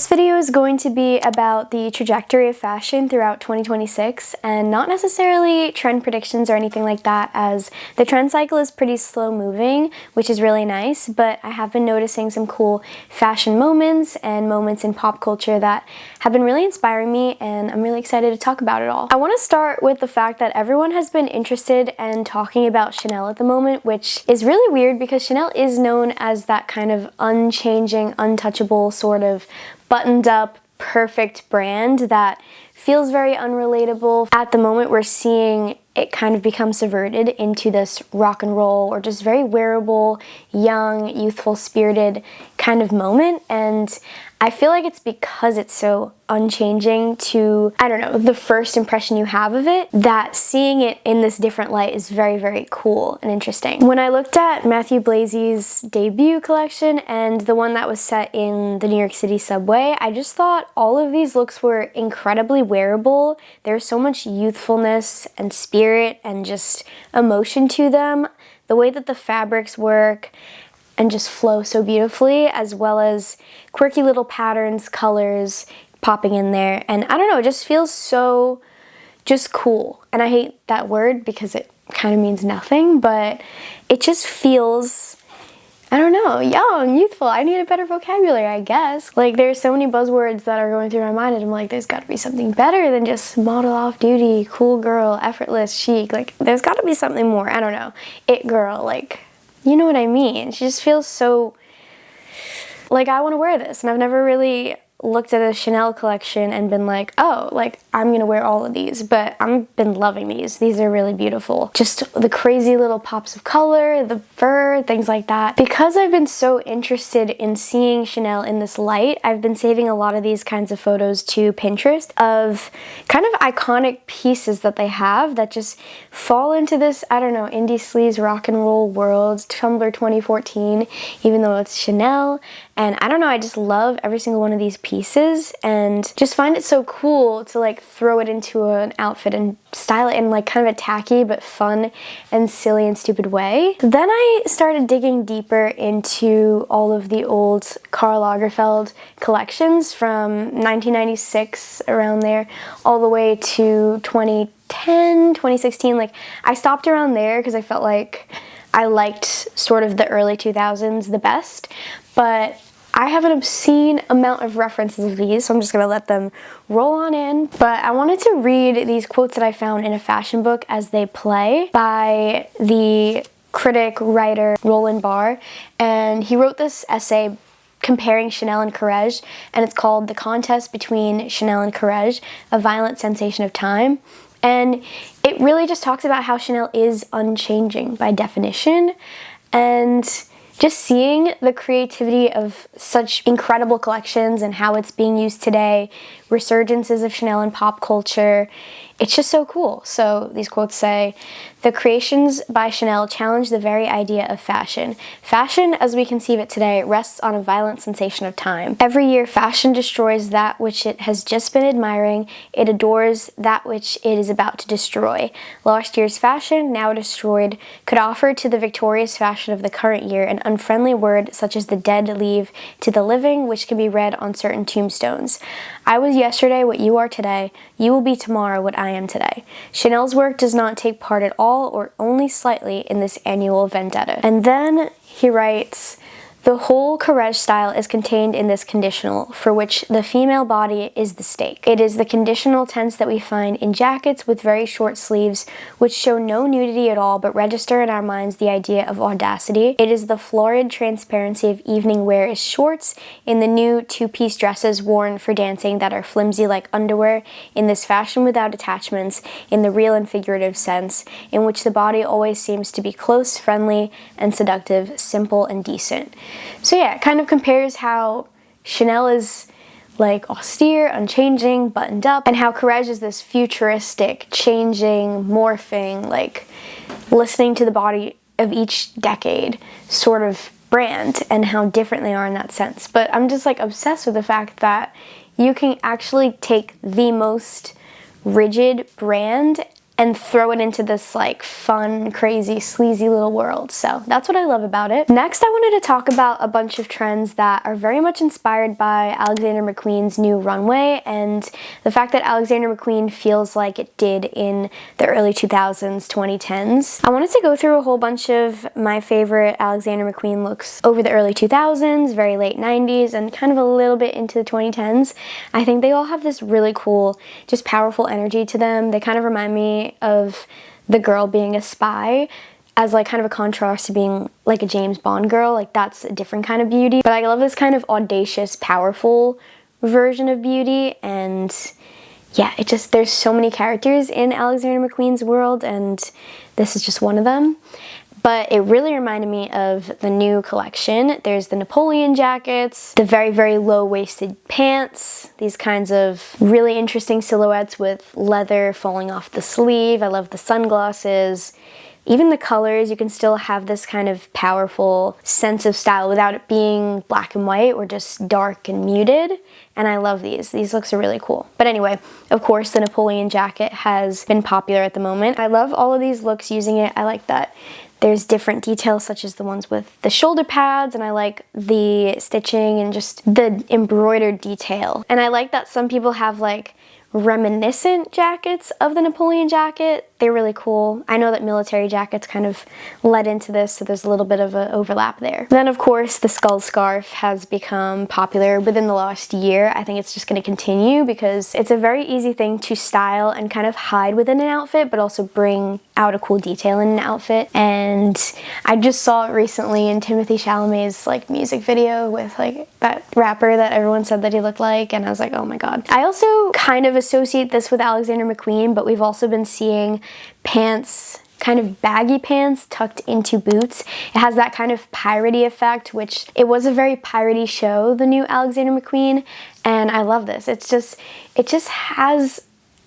This video is going to be about the trajectory of fashion throughout 2026 and not necessarily trend predictions or anything like that, as the trend cycle is pretty slow moving, which is really nice, but I have been noticing some cool fashion moments and moments in pop culture that have been really inspiring me, and I'm really excited to talk about it all. I want to start with the fact that everyone has been interested and talking about Chanel at the moment, which is really weird because Chanel is known as that kind of unchanging, untouchable sort of buttoned up, perfect brand that feels very unrelatable. At the moment, we're seeing it kind of become subverted into this rock and roll or just very wearable, young, youthful, spirited kind of moment, and I feel like it's because it's so unchanging to, I don't know, the first impression you have of it, that seeing it in this different light is very, very cool and interesting. When I looked at Matthew Blazy's debut collection and the one that was set in the New York City subway, I just thought all of these looks were incredibly wearable. There's so much youthfulness and spirit and just emotion to them. The way that the fabrics work and just flow so beautifully, as well as quirky little patterns, colors popping in there. And I don't know, it just feels so just cool. And I hate that word because it kind of means nothing, but it just feels, I don't know, young, youthful. I need a better vocabulary, I guess. Like, there's so many buzzwords that are going through my mind, and I'm like, there's got to be something better than just model off-duty, cool girl, effortless, chic. Like, there's got to be something more. I don't know. It girl, like, you know what I mean? She just feels so, like, I want to wear this. And I've never really looked at a Chanel collection and been like, oh, like, I'm gonna wear all of these, but I've been loving these. These are really beautiful. Just the crazy little pops of color, the fur, things like that. Because I've been so interested in seeing Chanel in this light, I've been saving a lot of these kinds of photos to Pinterest of kind of iconic pieces that they have that just fall into this, I don't know, indie sleaze rock and roll world, Tumblr 2014, even though it's Chanel. And I don't know, I just love every single one of these pieces and just find it so cool to like throw it into an outfit and style it in like kind of a tacky but fun and silly and stupid way. Then I started digging deeper into all of the old Karl Lagerfeld collections from 1996 around there all the way to 2010, 2016. Like, I stopped around there because I felt like I liked sort of the early 2000s the best, but I have an obscene amount of references of these, so I'm just going to let them roll on in. But I wanted to read these quotes that I found in a fashion book as they play by the critic, writer, Roland Barr. And he wrote this essay comparing Chanel and Courrèges, and it's called The Contest Between Chanel and Courrèges, A Violent Sensation of Time. And it really just talks about how Chanel is unchanging by definition, and just seeing the creativity of such incredible collections and how it's being used today, resurgences of Chanel in pop culture, it's just so cool. So these quotes say, "The creations by Chanel challenge the very idea of fashion. Fashion, as we conceive it today, rests on a violent sensation of time. Every year, fashion destroys that which it has just been admiring. It adores that which it is about to destroy. Last year's fashion, now destroyed, could offer to the victorious fashion of the current year an unfriendly word such as the dead leave to the living, which can be read on certain tombstones. I was yesterday what you are today. You will be tomorrow what I am today. Chanel's work does not take part at all or only slightly in this annual vendetta." And then he writes, "The whole Courrèges style is contained in this conditional, for which the female body is the stake. It is the conditional tense that we find in jackets with very short sleeves, which show no nudity at all, but register in our minds the idea of audacity. It is the florid transparency of evening wear as shorts in the new two-piece dresses worn for dancing that are flimsy like underwear, in this fashion without attachments, in the real and figurative sense, in which the body always seems to be close, friendly, and seductive, simple, and decent." So yeah, it kind of compares how Chanel is like austere, unchanging, buttoned up, and how Courrèges is this futuristic, changing, morphing, like listening to the body of each decade sort of brand, and how different they are in that sense. But I'm just like obsessed with the fact that you can actually take the most rigid brand and throw it into this like fun, crazy, sleazy little world. So that's what I love about it. Next, I wanted to talk about a bunch of trends that are very much inspired by Alexander McQueen's new runway and the fact that Alexander McQueen feels like it did in the early 2000s, 2010s. I wanted to go through a whole bunch of my favorite Alexander McQueen looks over the early 2000s, very late 90s, and kind of a little bit into the 2010s. I think they all have this really cool, just powerful energy to them. They kind of remind me of the girl being a spy, as like kind of a contrast to being like a James Bond girl. Like that's a different kind of beauty. But I love this kind of audacious, powerful version of beauty. And yeah, there's so many characters in Alexander McQueen's world, and this is just one of them. But it really reminded me of the new collection. There's the Napoleon jackets, the very, very low-waisted pants, these kinds of really interesting silhouettes with leather falling off the sleeve. I love the sunglasses. Even the colors, you can still have this kind of powerful sense of style without it being black and white or just dark and muted. And I love these. These looks are really cool. But anyway, of course, the Napoleon jacket has been popular at the moment. I love all of these looks using it. I like that there's different details such as the ones with the shoulder pads, and I like the stitching and just the embroidered detail. And I like that some people have like reminiscent jackets of the Napoleon jacket. They're really cool. I know that military jackets kind of led into this, so there's a little bit of an overlap there. Then of course the skull scarf has become popular within the last year. I think it's just going to continue because it's a very easy thing to style and kind of hide within an outfit, but also bring out a cool detail in an outfit. And I just saw it recently in Timothée Chalamet's like music video with like that rapper that everyone said that he looked like, and I was like, oh my god. I also kind of associate this with Alexander McQueen, but we've also been seeing pants, kind of baggy pants tucked into boots. It has that kind of piratey effect, which it was a very piratey show, the new Alexander McQueen, and I love this. It just has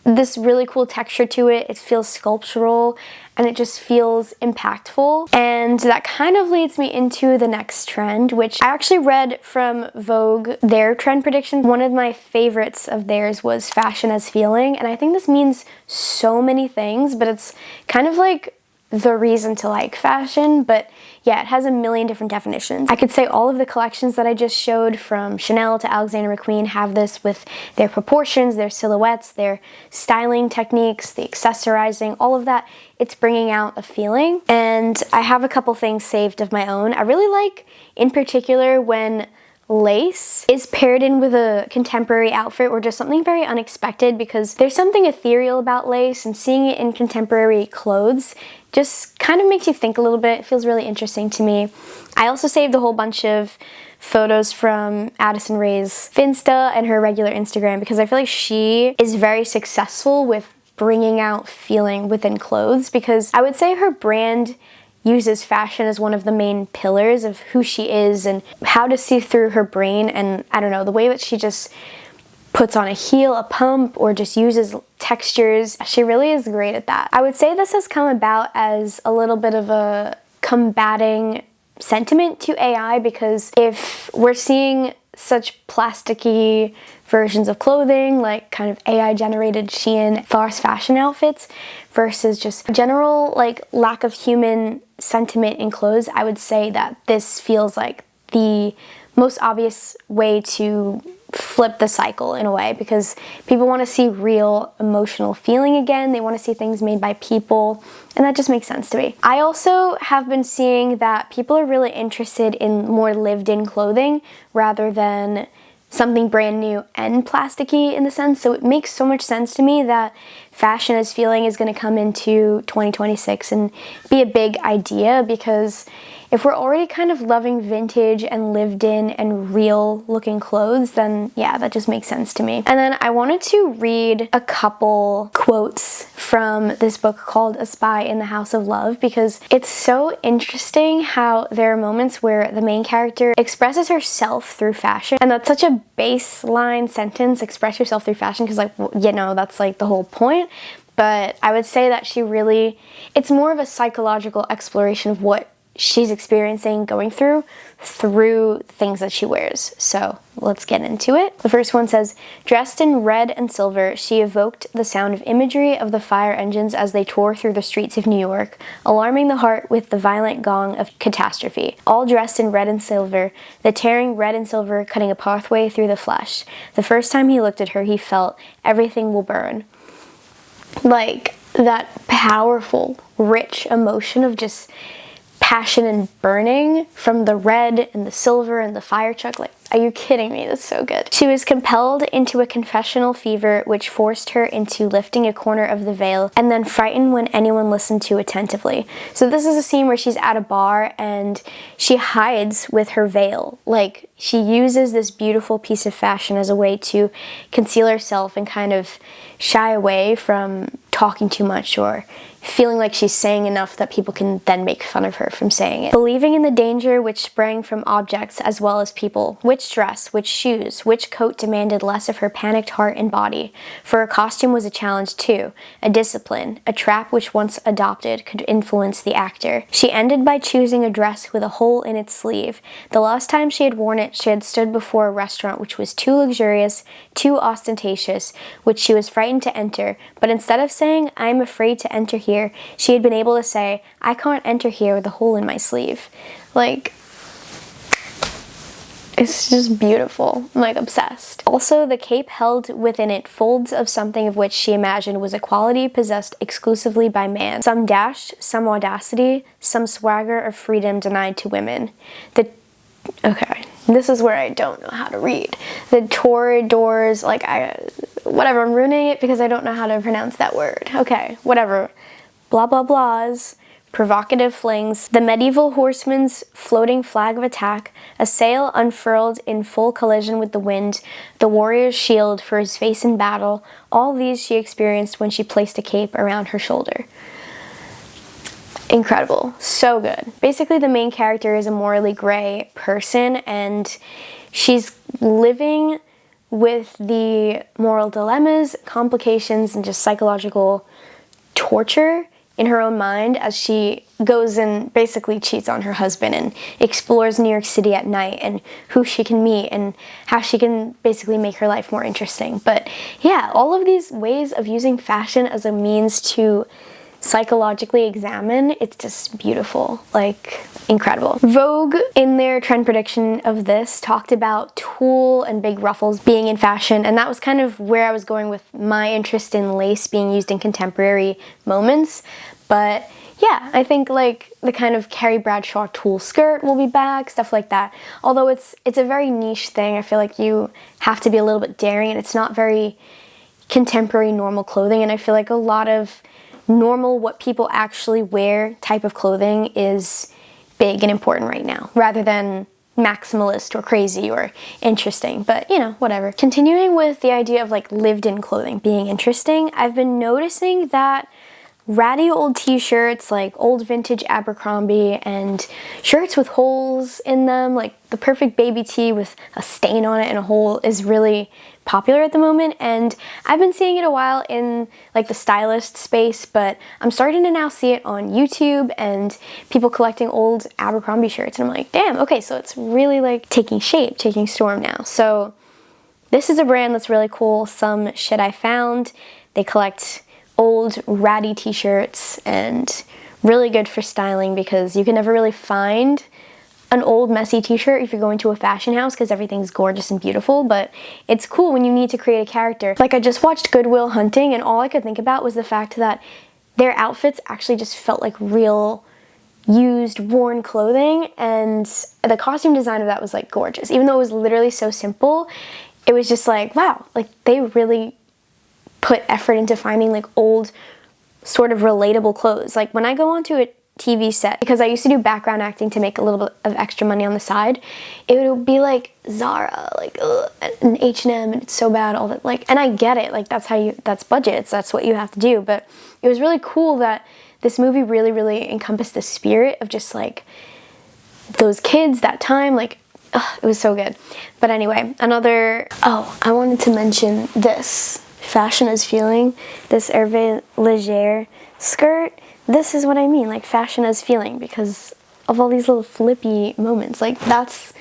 this really cool texture to it. It feels sculptural and it just feels impactful. And that kind of leads me into the next trend, which I actually read from Vogue, their trend prediction. One of my favorites of theirs was fashion as feeling, and I think this means so many things, but it's kind of like the reason to like fashion. But yeah, it has a million different definitions. I could say all of the collections that I just showed, from Chanel to Alexander McQueen, have this with their proportions, their silhouettes, their styling techniques, the accessorizing, all of that. It's bringing out a feeling. And I have a couple things saved of my own. I really like, in particular, when lace is paired in with a contemporary outfit or just something very unexpected, because there's something ethereal about lace, and seeing it in contemporary clothes just kind of makes you think a little bit. It feels really interesting to me. I also saved a whole bunch of photos from Addison Rae's Finsta and her regular Instagram, because I feel like she is very successful with bringing out feeling within clothes, because I would say her brand uses fashion as one of the main pillars of who she is and how to see through her brain. And I don't know, the way that she just puts on a heel, a pump, or just uses textures, she really is great at that. I would say this has come about as a little bit of a combating sentiment to AI, because if we're seeing such plasticky versions of clothing, like kind of AI generated Shein fast fashion outfits, versus just general like lack of human sentiment in clothes, I would say that this feels like the most obvious way to flip the cycle in a way, because people want to see real emotional feeling again. They want to see things made by people, and that just makes sense to me. I also have been seeing that people are really interested in more lived-in clothing rather than something brand new and plasticky in the sense. So it makes so much sense to me that fashion as feeling is going to come into 2026 and be a big idea, because if we're already kind of loving vintage and lived in and real looking clothes, then yeah, that just makes sense to me. And then I wanted to read a couple quotes from this book called A Spy in the House of Love, because it's so interesting how there are moments where the main character expresses herself through fashion. And that's such a baseline sentence, express yourself through fashion, because like, you know, that's like the whole point. But I would say that it's more of a psychological exploration of what she's experiencing, going through things that she wears. So let's get into it. The first one says, dressed in red and silver, she evoked the sound of imagery of the fire engines as they tore through the streets of New York, alarming the heart with the violent gong of catastrophe. All dressed in red and silver, the tearing red and silver cutting a pathway through the flesh. The first time he looked at her, he felt everything will burn. Like, that powerful, rich emotion of just passion and burning from the red and the silver and the fire truck. Like, are you kidding me? That's so good. She was compelled into a confessional fever which forced her into lifting a corner of the veil and then frightened when anyone listened too attentively. So this is a scene where she's at a bar and she hides with her veil. Like, she uses this beautiful piece of fashion as a way to conceal herself and kind of shy away from talking too much or feeling like she's saying enough that people can then make fun of her from saying it. Believing in the danger which sprang from objects as well as people, which dress, which shoes, which coat demanded less of her panicked heart and body. For her costume was a challenge too, a discipline, a trap which once adopted could influence the actor. She ended by choosing a dress with a hole in its sleeve. The last time she had worn it, she had stood before a restaurant which was too luxurious, too ostentatious, which she was frightened to enter, but instead of saying, "I am afraid to enter here," she had been able to say, "I can't enter here with a hole in my sleeve." Like, it's just beautiful. I'm like obsessed. Also, the cape held within it folds of something of which she imagined was a quality possessed exclusively by man. Some dash, some audacity, some swagger of freedom denied to women. Okay, this is where I don't know how to read. The toreadors, whatever, I'm ruining it because I don't know how to pronounce that word. Okay, whatever. Blah blah blahs, provocative flings, the medieval horseman's floating flag of attack, a sail unfurled in full collision with the wind, the warrior's shield for his face in battle, all these she experienced when she placed a cape around her shoulder. Incredible. So good. Basically, the main character is a morally gray person, and she's living with the moral dilemmas, complications, and just psychological torture in her own mind as she goes and basically cheats on her husband and explores New York City at night and who she can meet and how she can basically make her life more interesting. But yeah, all of these ways of using fashion as a means to psychologically examine, it's just beautiful, like incredible. Vogue, in their trend prediction of this, talked about tulle and big ruffles being in fashion, and that was kind of where I was going with my interest in lace being used in contemporary moments. But yeah, I think like the kind of Carrie Bradshaw tulle skirt will be back, stuff like that. Although it's a very niche thing, I feel like you have to be a little bit daring, and it's not very contemporary normal clothing, and I feel like a lot of normal, what people actually wear type of clothing is big and important right now, rather than maximalist or crazy or interesting, but you know, whatever. Continuing with the idea of like lived-in clothing being interesting, I've been noticing that ratty old t-shirts, like old vintage Abercrombie, and shirts with holes in them, like the perfect baby tee with a stain on it and a hole, is really popular at the moment. And I've been seeing it a while in like the stylist space, but I'm starting to now see it on YouTube and people collecting old Abercrombie shirts, and I'm like, damn, okay, so it's really like taking shape, taking storm now. So this is a brand that's really cool. Some shit I found, they collect old ratty t-shirts, and really good for styling because you can never really find an old messy t-shirt if you're going to a fashion house because everything's gorgeous and beautiful, but it's cool when you need to create a character. Like, I just watched Good Will Hunting, and all I could think about was the fact that their outfits actually just felt like real used, worn clothing, and the costume design of that was like gorgeous. Even though it was literally so simple, it was just like, wow, like they really put effort into finding like old, sort of relatable clothes. Like when I go onto a TV set, because I used to do background acting to make a little bit of extra money on the side, it would be like Zara, like and H&M, and it's so bad, all that, like, and I get it, like that's budgets, that's what you have to do, but it was really cool that this movie really encompassed the spirit of just like those kids, that time, like, it was so good. But anyway, I wanted to mention this Fashion as Feeling, this herve légère skirt. This is what I mean, like fashion as feeling, because of all these little flippy moments. Like that's,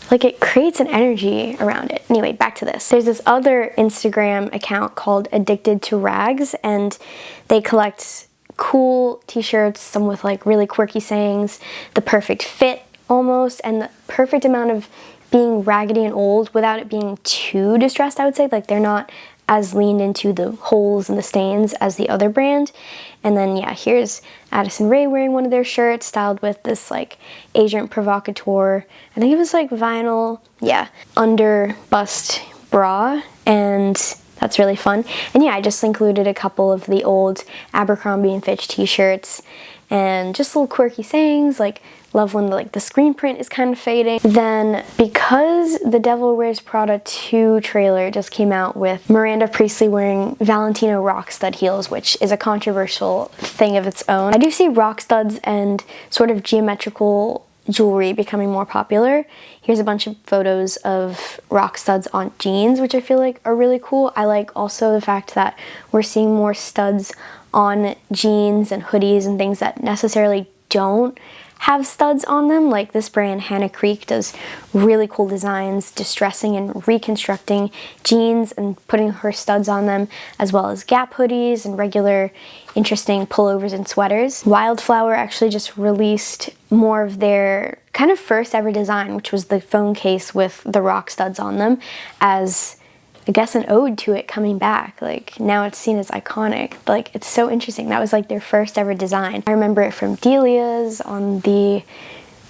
like it creates an energy around it. Anyway, back to this. There's this other Instagram account called Addicted to Rags, and they collect cool t-shirts, some with like really quirky sayings, the perfect fit almost, and the perfect amount of being raggedy and old without it being too distressed, I would say. Like they're not as leaned into the holes and the stains as the other brand. And then yeah, here's Addison Rae wearing one of their shirts styled with this like agent provocateur, I think it was like vinyl, yeah, under bust bra, and that's really fun. And yeah, I just included a couple of the old Abercrombie & Fitch t-shirts and just little quirky sayings, like love when the screen print is kind of fading. Then because the Devil Wears Prada 2 trailer just came out with Miranda Priestly wearing Valentino rock stud heels, which is a controversial thing of its own. I do see rock studs and sort of geometrical jewelry becoming more popular. Here's a bunch of photos of rock studs on jeans, which I feel like are really cool. I like also the fact that we're seeing more studs on jeans and hoodies and things that necessarily don't have studs on them. Like this brand Hannah Creek does really cool designs, distressing and reconstructing jeans and putting her studs on them, as well as Gap hoodies and regular interesting pullovers and sweaters. Wildflower actually just released more of their kind of first ever design, which was the phone case with the rock studs on them, as I guess an ode to it coming back. Like now it's seen as iconic. Like it's so interesting. That was like their first ever design. I remember it from Delia's, on the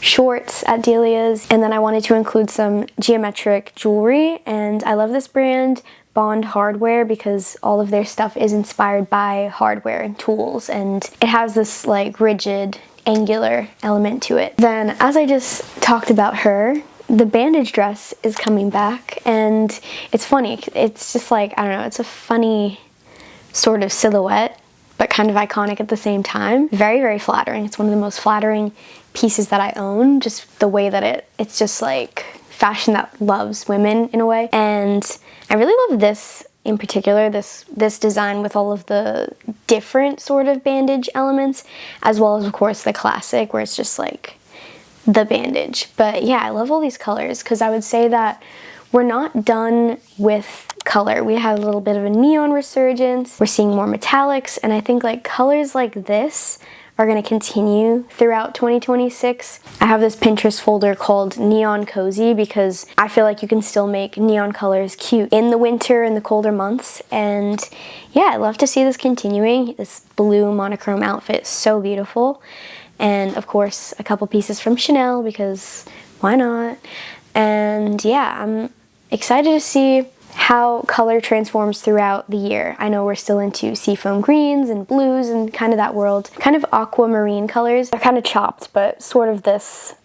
shorts at Delia's. And then I wanted to include some geometric jewelry, and I love this brand Bond Hardware because all of their stuff is inspired by hardware and tools, and it has this like rigid angular element to it. Then, as I just talked about her, the bandage dress is coming back, and it's funny. It's just like, I don't know, it's a funny sort of silhouette, but kind of iconic at the same time. Very, very flattering. It's one of the most flattering pieces that I own, just the way that it's just like fashion that loves women in a way. And I really love this in particular, this design with all of the different sort of bandage elements, as well as of course the classic where it's just like the bandage. But yeah, I love all these colors because I would say that we're not done with color. We had a little bit of a neon resurgence. We're seeing more metallics, and I think like colors like this are going to continue throughout 2026. I have this Pinterest folder called Neon Cozy because I feel like you can still make neon colors cute in the winter and the colder months. And yeah, I love to see this continuing. This blue monochrome outfit is so beautiful. And of course, a couple pieces from Chanel because why not? And yeah, I'm excited to see how color transforms throughout the year. I know we're still into seafoam greens and blues and kind of that world. Kind of aquamarine colors. They're kind of chopped, but sort of this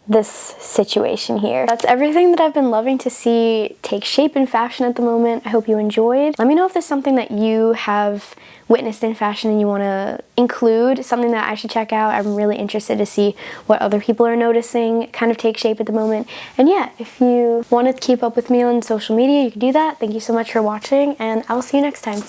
situation here. That's everything that I've been loving to see take shape in fashion at the moment. I hope you enjoyed. Let me know if there's something that you have witnessed in fashion and you want to include, something that I should check out. I'm really interested to see what other people are noticing kind of take shape at the moment. And yeah, if you want to keep up with me on social media, you can do that. Thank you so much for watching, and I will see you next time.